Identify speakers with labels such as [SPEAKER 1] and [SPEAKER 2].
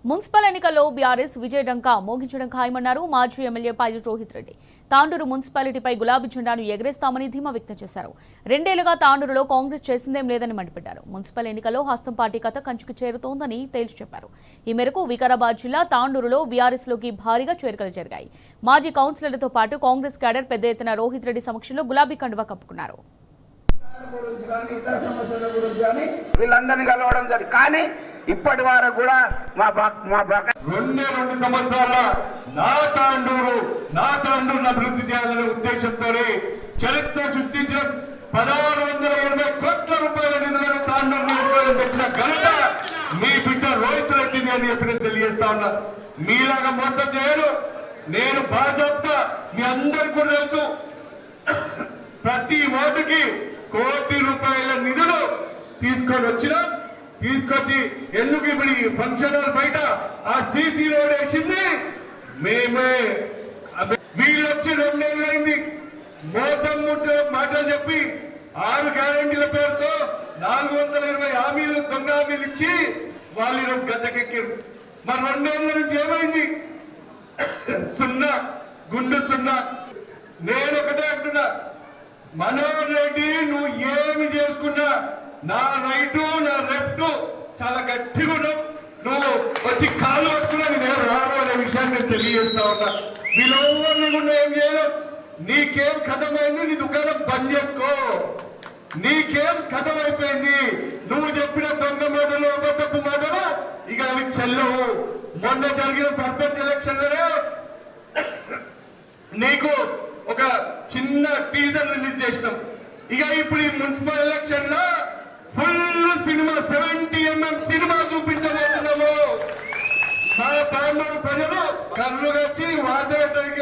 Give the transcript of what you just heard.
[SPEAKER 1] Municipal ఎన్నికల్లో BRS విజయ డంకా మోగించడం ఖాయమన్నారు మాజీ MLA pilot Rohit Reddy. Tandur మున్సిపాలిటీపై గులాబీ జెండాను ఎగరేస్తామని ధీమా వ్యక్తం చేశారు. 2 ఏళ్లుగా తాండూరులో కాంగ్రెస్ చేసిందేం లేదని మండిపడ్డారు. మున్సిపల్ ఎన్నికల్లో హస్తం పార్టీ కథ కంచుకు చేరుతోందని తేల్చి చెప్పారు. ఈ మేరకు వికారాబాద్ జిల్లా తాండూరులో బీఆర్ఎస్లోకి భారీగా చేరికలు జరిగాయి. మాజీ కౌన్సిలర్లతో పాటు కాంగ్రెస్ క్యాడర్ పెద్ద ఎత్తున రోహిత్ రెడ్డి సమక్షంలో గులాబీ కండువా కప్పుకున్నారు.
[SPEAKER 2] వీళ్ళందరినీ కలవడం జరిగింది. కానీ ఇప్పటి వరకు కూడా
[SPEAKER 3] రెండు సంవత్సరాల నా తాండూరు అభివృద్ధి చేయాలనే ఉద్దేశంతో చరిత్ర సృష్టించిన 1680 కోట్ల రూపాయల నిధులను తాండూరు నియోజకవర్గం తెచ్చిన ఘనత మీ బిడ్డ రోహిత్ రెడ్డిని అని చెప్పి తెలియజేస్తా ఉన్నా. మీలాగా మోసం చేయను. నేను బాధ్యత మీ అందరికి కూడా తెలుసు. ప్రతి ఓటుకి ₹1 కోటి నిధులు తీసుకొచ్చి ఎందుకు ఇప్పుడు ఈ ఫంక్షన్ హాల్ బయట ఆ సీసీ రోడ్ వేసింది మేమే. వీళ్ళు వచ్చి 2 ఏళ్ళైంది మోసం మాటలు చెప్పి 6 గ్యారెంటీల పేరుతో 420 హామీలు దొంగ హామీలు ఇచ్చి వాళ్ళు ఈరోజు గద్దెకెక్కారు. మరి 2 ఏళ్ళ నుంచి ఏమైంది? సున్నా, గుండు సున్నా. నేను ఒకటే అంటున్నా, మనోహర్ రెడ్డి నువ్వు ఏమి చేసుకున్నా నా రైటు నా లెఫ్ట్ చాలా గట్టిగా ఉన్నావు. నువ్వు వచ్చి కాలు పట్టుకున్నా నేను రాను అనే విషయాన్ని నేను తెలియజేస్తా ఉన్నా. వీళ్ళెవరిని కూడా ఏం చేయలేవు. నీకేం కథమైంది? నీ దుకాణం బంద్ చేసుకో. నీకేం కథమైపోయింది? నువ్వు చెప్పిన దొంగ మాటలు అబద్ధపు మాటలు ఇక అవి చెల్లవు. మొన్న జరిగిన సర్పంచ్ ఎలక్షన్లోనే నీకు ఒక చిన్న టీజర్ రిలీజ్ చేసినాం. ఇక ఇప్పుడు ఈ మున్సిపల్ ఎలక్షన్ లో ఫుల్ సినిమా 70mm సినిమా చూపించబోతున్నాము. మా తాండూరు ప్రజలు కళ్ళు వచ్చి వాత పెట్టడానికి